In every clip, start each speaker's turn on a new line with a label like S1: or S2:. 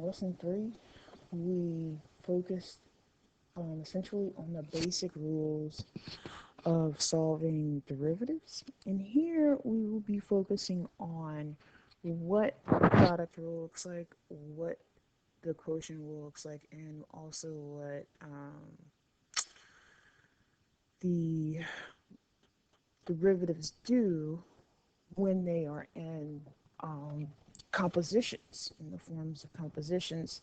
S1: lesson 3, we focused essentially on the basic rules of solving derivatives. And here we will be focusing on what the product rule looks like, what the quotient rule looks like, and also what the derivatives do when they are in compositions, in the forms of compositions.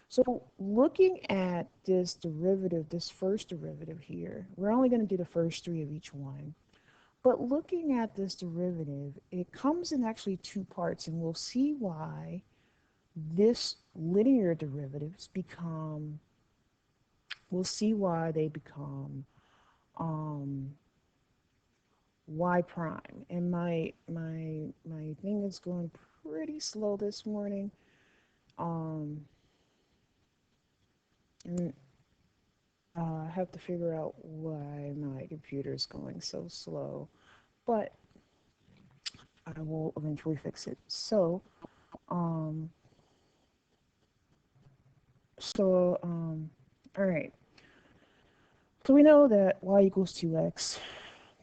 S1: So looking at this derivative, this first derivative here, we're only going to do the first 3 of each one. But looking at this derivative, it comes in actually 2 parts, and we'll see why this linear derivatives become, we'll see why they become y prime. And my thing is going pretty slow this morning. And I have to figure out why my computer is going so slow, but I will eventually fix it. So, all right. So we know that y equals 2x.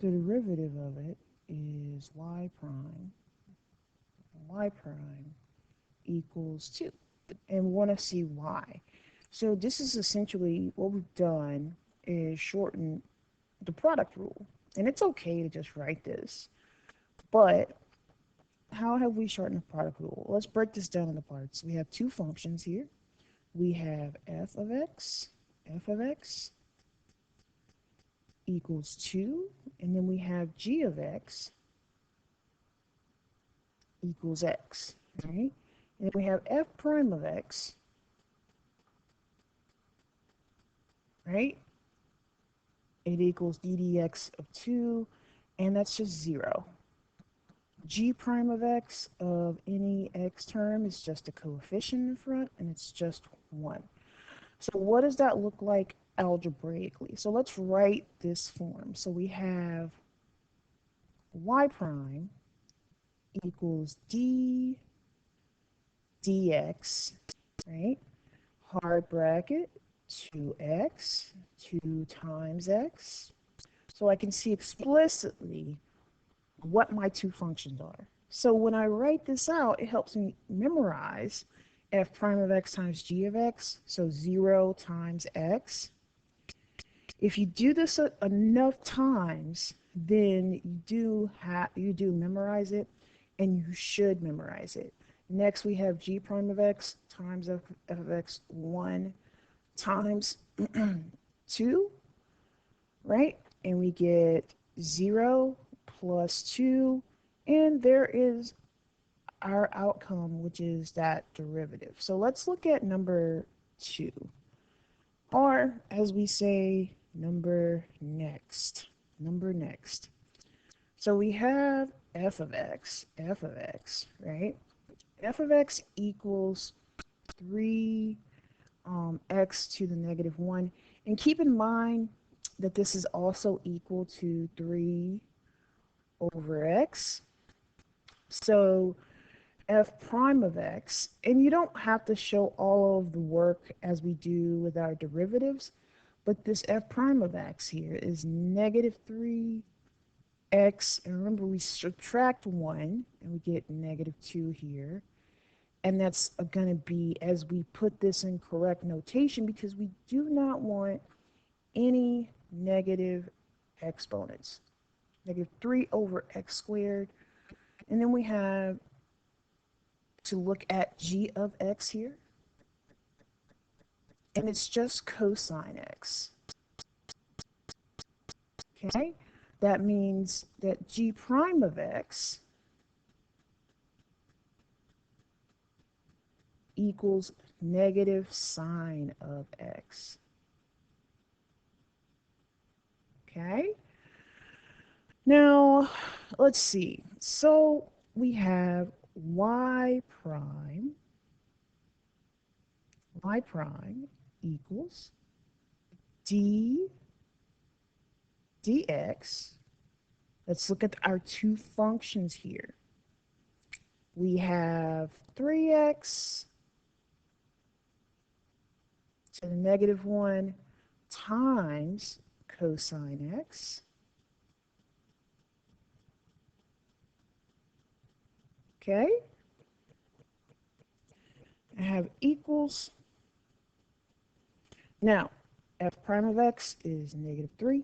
S1: The derivative of it is y prime equals 2. And we want to see why. So this is essentially what we've done is shorten the product rule. And it's okay to just write this. But how have we shortened the product rule? Let's break this down into parts. We have 2 functions here. We have f of x equals 2, and then we have g of x equals x, right? And then we have f prime of x, right? It equals d dx of 2, and that's just 0. G prime of x of any x term is just a coefficient in front, and it's just 1. So what does that look like algebraically? So let's write this form. So we have y prime equals d dx, right? Hard bracket, 2x, 2 times x. So I can see explicitly what my 2 functions are. So when I write this out, it helps me memorize f prime of x times g of x, so 0 times x. If you do this enough times, then you do memorize it, and you should memorize it. Next, we have g prime of x times f of x, 1 times 2, right? And we get 0 plus 2, and there is our outcome, which is that derivative. So let's look at number 2, or as we say, number next. So we have f of x, right? F of x equals 3 x to the negative 1. And keep in mind that this is also equal to 3 over x. So f prime of x, and you don't have to show all of the work as we do with our derivatives, but this f prime of x here is negative 3x, and remember we subtract 1 and we get negative 2 here, and that's going to be, as we put this in correct notation, because we do not want any negative exponents. Negative 3 over x squared, and then we have to look at g of x here, and it's just cosine x. Okay, that means that g prime of x equals negative sine of x. Okay, now let's see. So we have y prime equals d dx. Let's look at our 2 functions here. We have 3x to the negative 1 times cosine x. Okay? I have equals. Now, f prime of x is negative 3.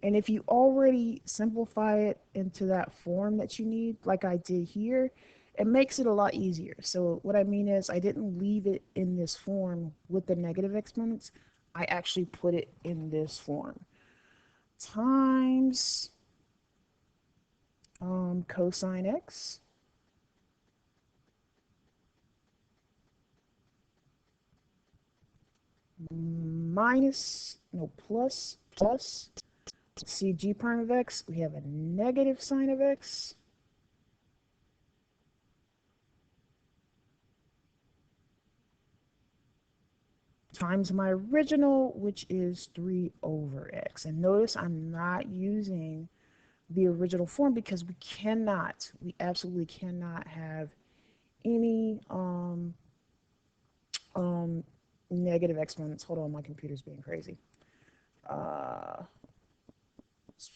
S1: And if you already simplify it into that form that you need, like I did here, it makes it a lot easier. So what I mean is I didn't leave it in this form with the negative exponents. I actually put it in this form. Times cosine x minus, no, plus, see g prime of x, we have a negative sine of x times my original, which is 3 over x. And notice I'm not using the original form because we absolutely cannot have any negative exponents. Hold on, my computer's being crazy. Let's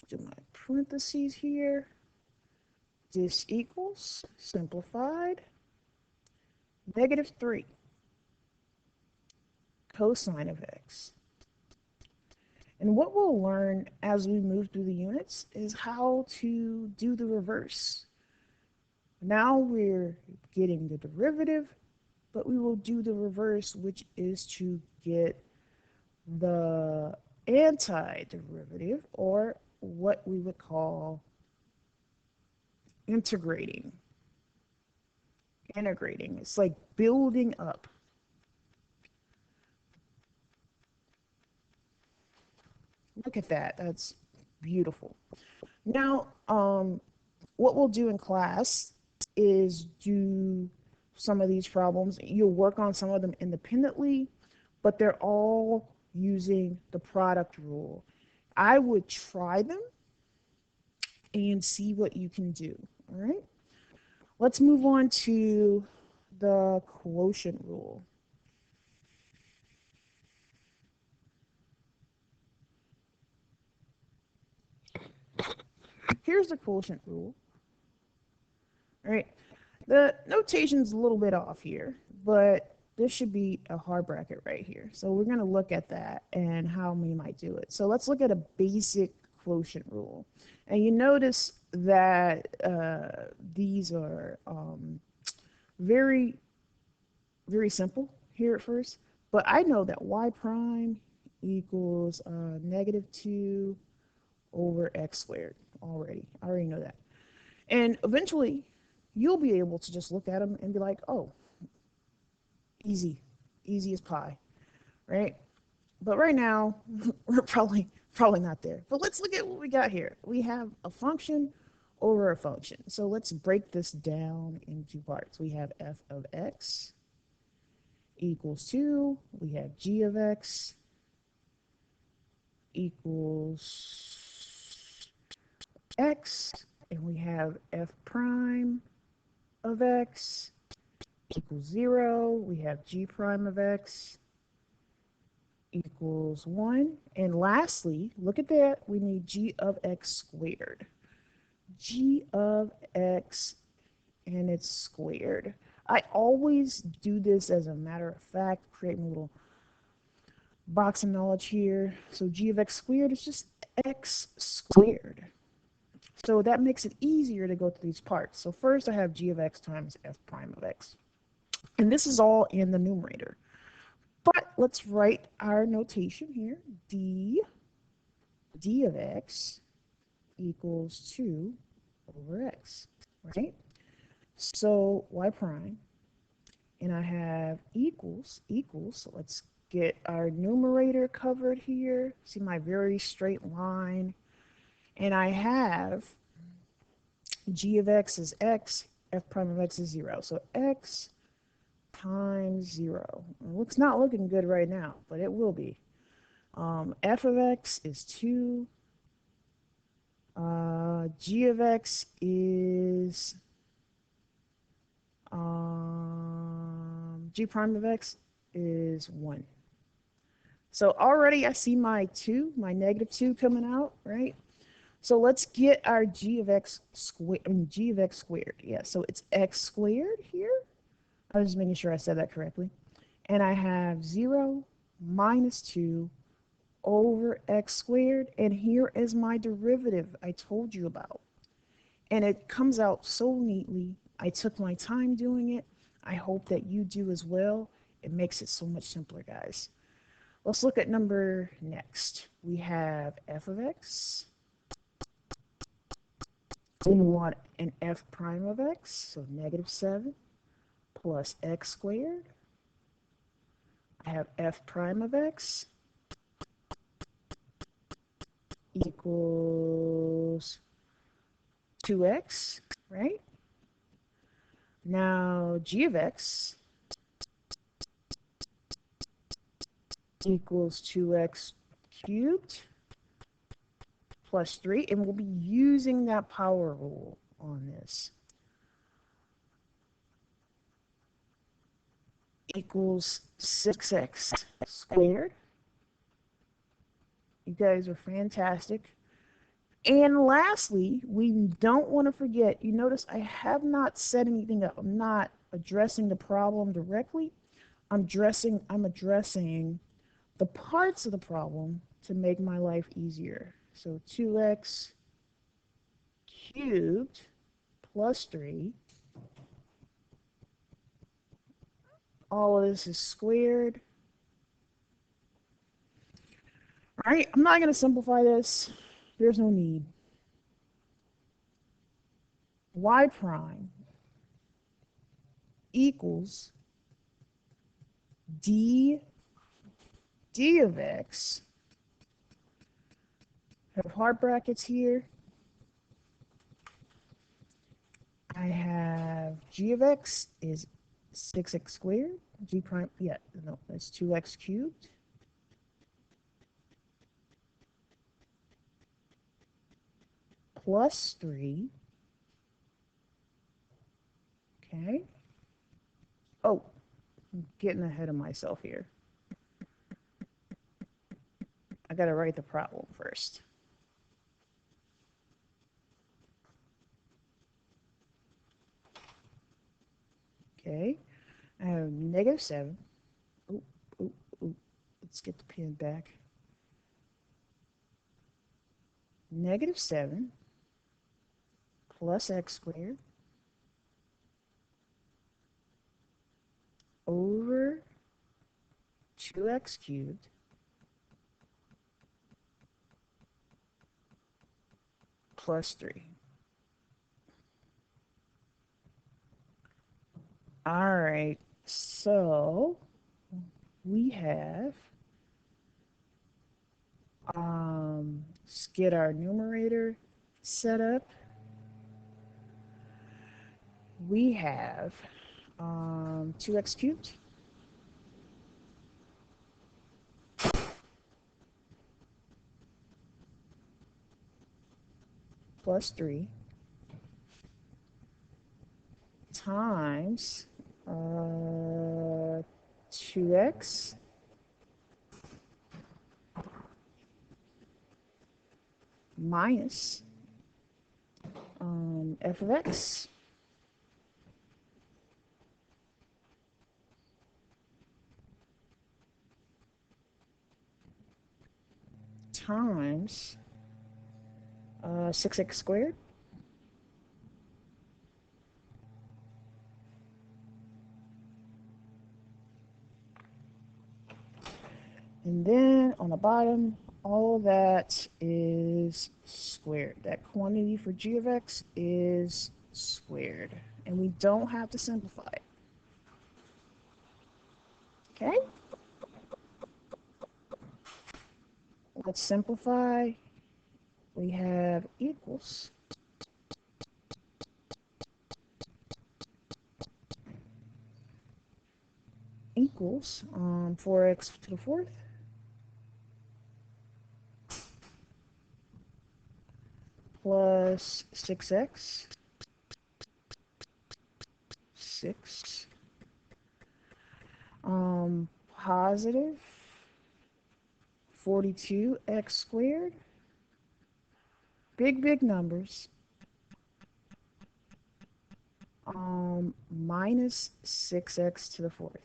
S1: do my parentheses here. This equals, simplified, negative 3 cosine of x. And what we'll learn as we move through the units is how to do the reverse. Now we're getting the derivative, but we will do the reverse, which is to get the antiderivative, or what we would call integrating. Integrating. It's like building up. Look at that. That's beautiful. Now, what we'll do in class is do some of these problems. You'll work on some of them independently, but they're all using the product rule. I would try them and see what you can do. All right. Let's move on to the quotient rule. Here's the quotient rule. All right. The notation's a little bit off here, but this should be a hard bracket right here. So we're going to look at that and how we might do it. So let's look at a basic quotient rule. And you notice that these are very, very simple here at first. But I know that y prime equals negative 2 over x squared already. I already know that. And eventually, you'll be able to just look at them and be like, oh, easy as pie, right? But right now, we're probably not there. But let's look at what we got here. We have a function over a function. So let's break this down into parts. We have f of x equals 2. We have g of x equals x. And we have f prime of x equals 0. We have g prime of x equals 1. And lastly, look at that, we need g of x squared. G of x and it's squared. I always do this as a matter of fact, create my little box of knowledge here. So g of x squared is just x squared. So that makes it easier to go through these parts. So first I have g of x times f prime of x. And this is all in the numerator. But let's write our notation here. D of x equals 2 over x, right? So y prime, and I have equals, so let's get our numerator covered here. See my very straight line. And I have g of x is x, f prime of x is 0. So x times 0. It's not looking good right now, but it will be. F of x is 2. G of x is g prime of x is 1. So already I see my negative 2 coming out, right? So let's get our g of x squared, g of x squared. Yeah, so it's x squared here. I was just making sure I said that correctly. And I have 0 minus 2 over x squared. And here is my derivative I told you about. And it comes out so neatly. I took my time doing it. I hope that you do as well. It makes it so much simpler, guys. Let's look at number next. We have f of x. We want an f prime of x, so negative 7 plus x squared. I have f prime of x equals 2x, right? Now g of x equals 2x cubed plus 3, and we'll be using that power rule on this. Equals 6x squared. You guys are fantastic. And lastly, we don't want to forget, you notice I have not set anything up. I'm not addressing the problem directly. I'm addressing the parts of the problem to make my life easier. So 2x cubed plus 3. All of this is squared. All right, I'm not going to simplify this. There's no need. Y prime equals d of x. Have hard brackets here. I have g of x is 6x squared. G prime, yeah, no, that's 2x cubed. Plus 3. Okay. Oh, I'm getting ahead of myself here. I got to write the problem first. Okay. I have negative 7. Oh, oh, oh. Let's get the pen back. Negative 7 plus x squared over 2x cubed plus 3. All right, so we have, let's get our numerator set up. We have 2x cubed plus 3 times 2x minus f of x times 6x squared. And then on the bottom, all that is squared. That quantity for g of x is squared. And we don't have to simplify it. Okay? Let's simplify. We have equals equals 4x to the fourth plus 6x 6 positive 42x squared, big numbers, minus 6x to the fourth.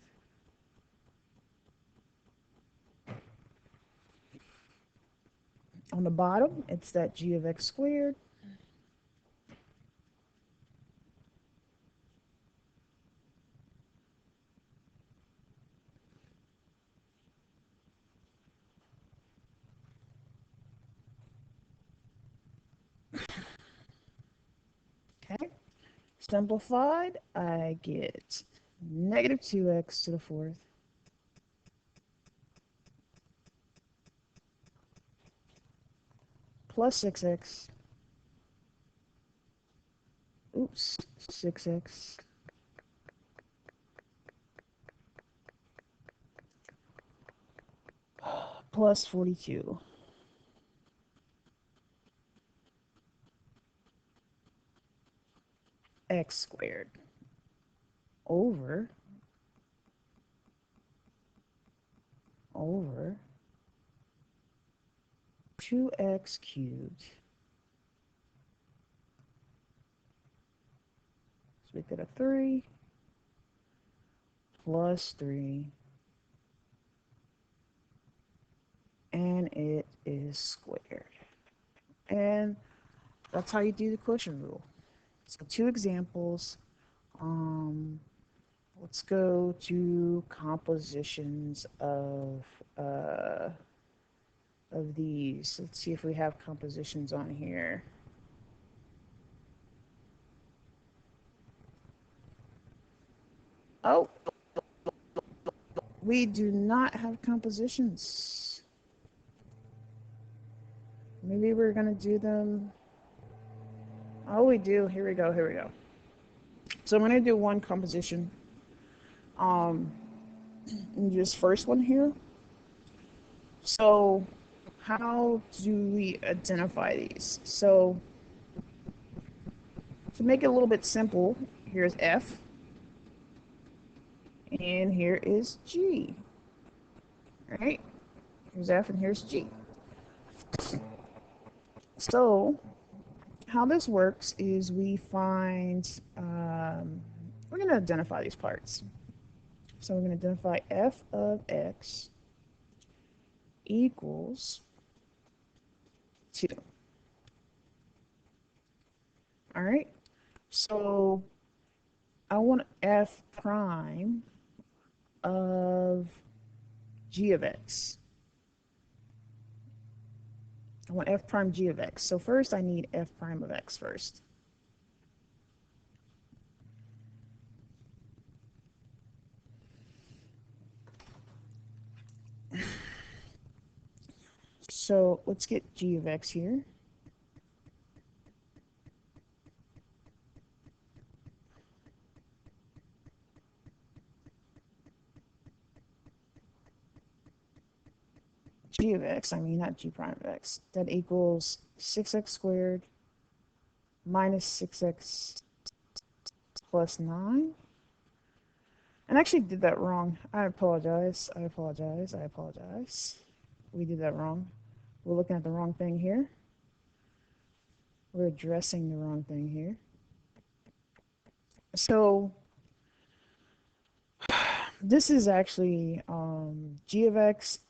S1: On the bottom, it's that g of x squared okay. Simplified, I get negative 2x to the fourth plus 6x, oops, 6x plus 42 x squared over 2x cubed. So we get a 3 plus 3, and it is squared. And that's how you do the quotient rule. So 2 examples. Let's go to compositions of these. Let's see if we have compositions on here. Oh, we do not have compositions. Maybe we're gonna do them. Oh, we do. Here we go. So I'm gonna do one composition. This first one here. So how do we identify these? So to make it a little bit simple, here's F, and here is G. Right? Here's F and here's G. So how this works is we find, we're going to identify these parts. So we're going to identify F of X equals 2. All right. So I want F prime of G of X. I want F prime G of X. So first I need F prime of X first. So let's get G of X here. G of X, I mean not G prime of X. That equals 6x squared minus 6x plus 9. And I actually did that wrong. I apologize. We did that wrong. We're looking at the wrong thing here. We're addressing the wrong thing here. So this is actually G of X,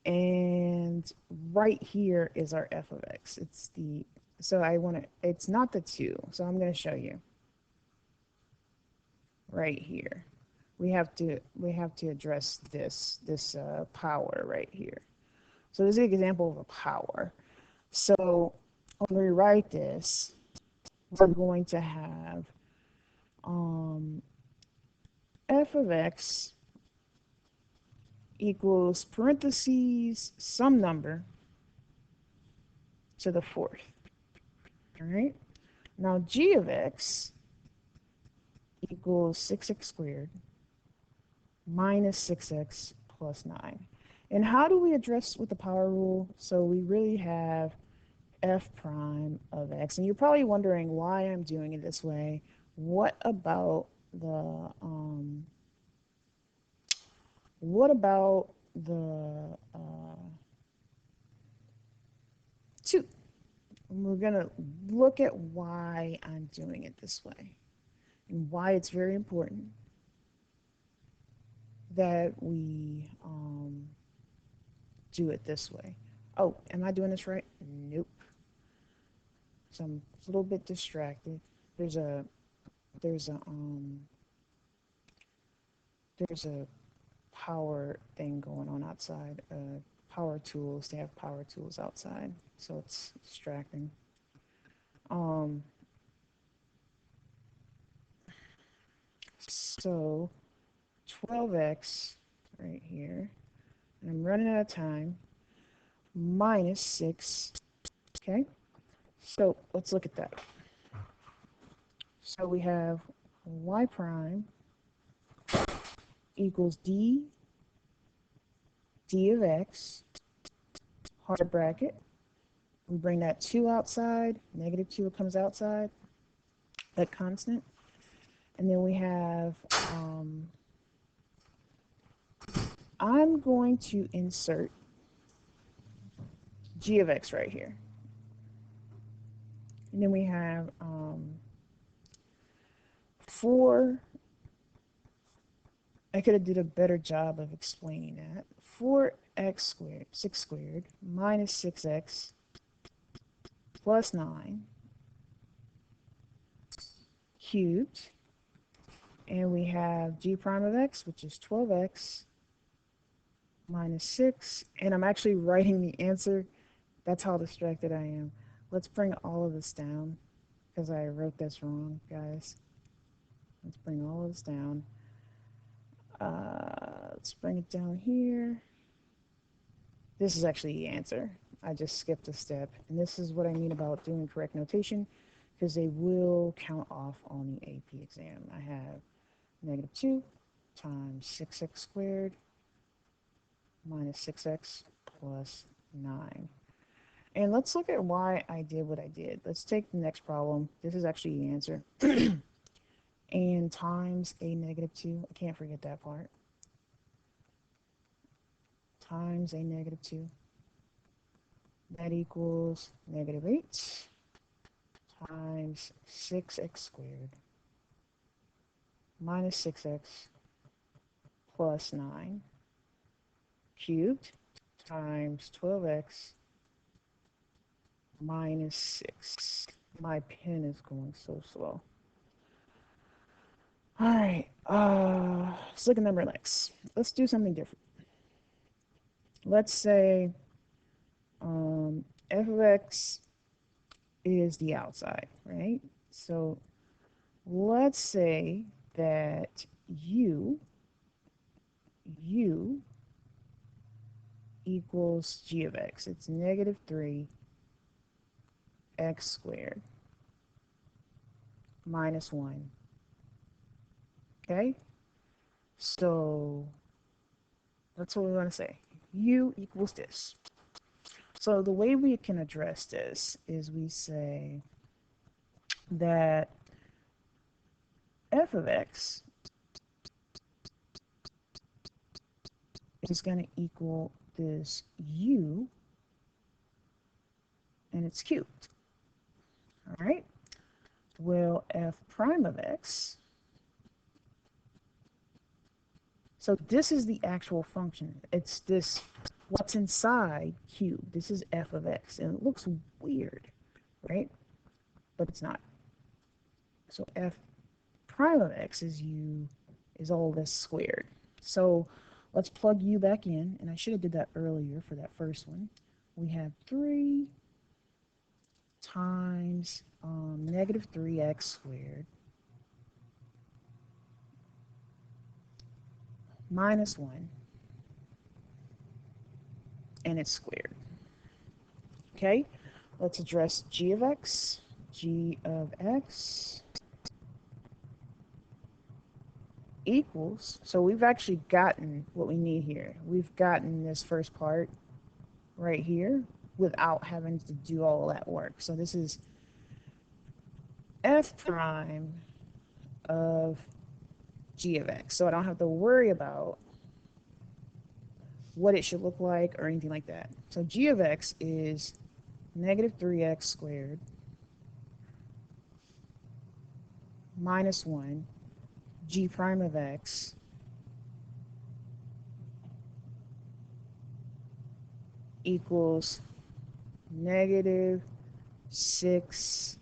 S1: and right here is our F of X. It's the, so I want to, it's not the 2. So I'm going to show you right here. We have to address this power right here. So this is an example of a power. So when we write this, we're going to have F of X equals parentheses some number to the fourth. All right. Now G of X equals 6x squared minus 6x plus 9. And how do we address with the power rule? So we really have F prime of X. And you're probably wondering why I'm doing it this way. What about the what about the 2? And we're going to look at why I'm doing it this way and why it's very important that we do it this way. Oh, am I doing this right? Nope. So I'm a little bit distracted. There's a there's a um there's a power thing going on outside. Power tools. They have power tools outside, so it's distracting. Um, so 12x right here, and I'm running out of time. Minus 6. Okay. So let's look at that. So we have y prime equals d of x, hard bracket. We bring that 2 outside, negative 2 comes outside, that constant. And then we have, I'm going to insert g of x right here. And then we have 4, I could have did a better job of explaining that. 4x squared, 6 squared, minus 6x plus 9 cubed. And we have g prime of x, which is 12x minus 6. And I'm actually writing the answer. That's how distracted I am. Let's bring all of this down because I wrote this wrong, guys. Let's bring all of this down. Let's bring it down here. This is actually the answer. I just skipped a step. And this is what I mean about doing correct notation, because they will count off on the AP exam. I have negative 2 times 6x squared minus 6x plus 9. And let's look at why I did what I did. Let's take the next problem. This is actually the answer. And times a negative 2. I can't forget that part. Times a negative 2. That equals negative 8 times 6x squared minus 6x plus 9 cubed times 12x minus 6. My pen is going so slow. All right, let's look at number x. Let's do something different. Let's say f of x is the outside, right? So let's say that u equals g of x. It's negative 3 x squared minus 1. Okay? So that's what we want to say. U equals this. So the way we can address this is we say that f of x is going to equal this u, and it's cubed. All right? Well, f prime of x, so this is the actual function. It's this, what's inside cube. This is f of x, and it looks weird, right? But it's not. So f prime of x is u, is all this squared. So let's plug u back in, and I should have did that earlier for that first one. We have 3 times negative 3x squared minus 1, and it's squared. Okay, let's address g of x. G of x equals, so we've actually gotten what we need here. We've gotten this first part right here without having to do all of that work. So this is f prime of g of x. So I don't have to worry about what it should look like or anything like that. So g of x is negative 3x squared minus 1 g prime of x equals negative 6x.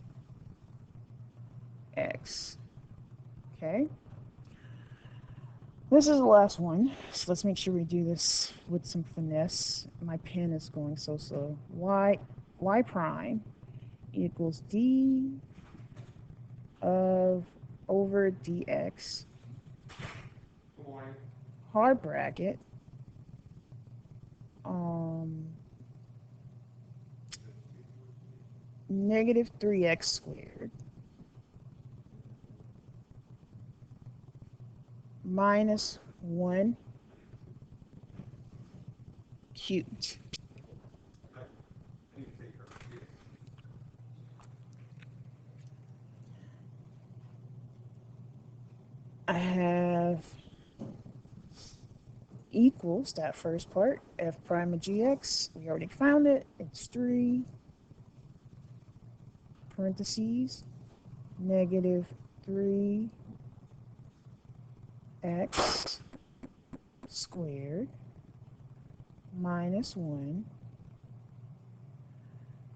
S1: Okay? This is the last one, so let's make sure we do this with some finesse. My pen is going so slow. Y prime equals d of over dx, hard bracket, negative 3x squared minus 1 cubed. I have equals that first part, f prime of gx. We already found it. It's 3 parentheses negative 3x squared minus 1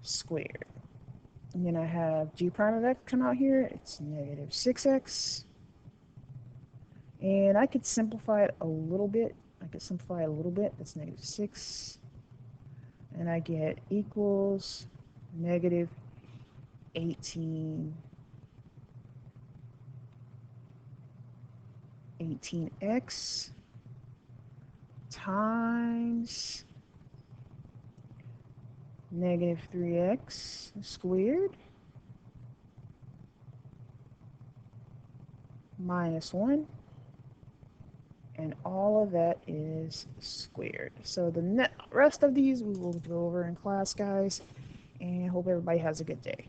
S1: squared. And then I have g prime of x come out here. It's negative 6x. And I could simplify it a little bit. That's negative 6. And I get equals negative 18x times negative 3x squared minus 1, and all of that is squared. So the rest of these we will go over in class, guys, and hope everybody has a good day.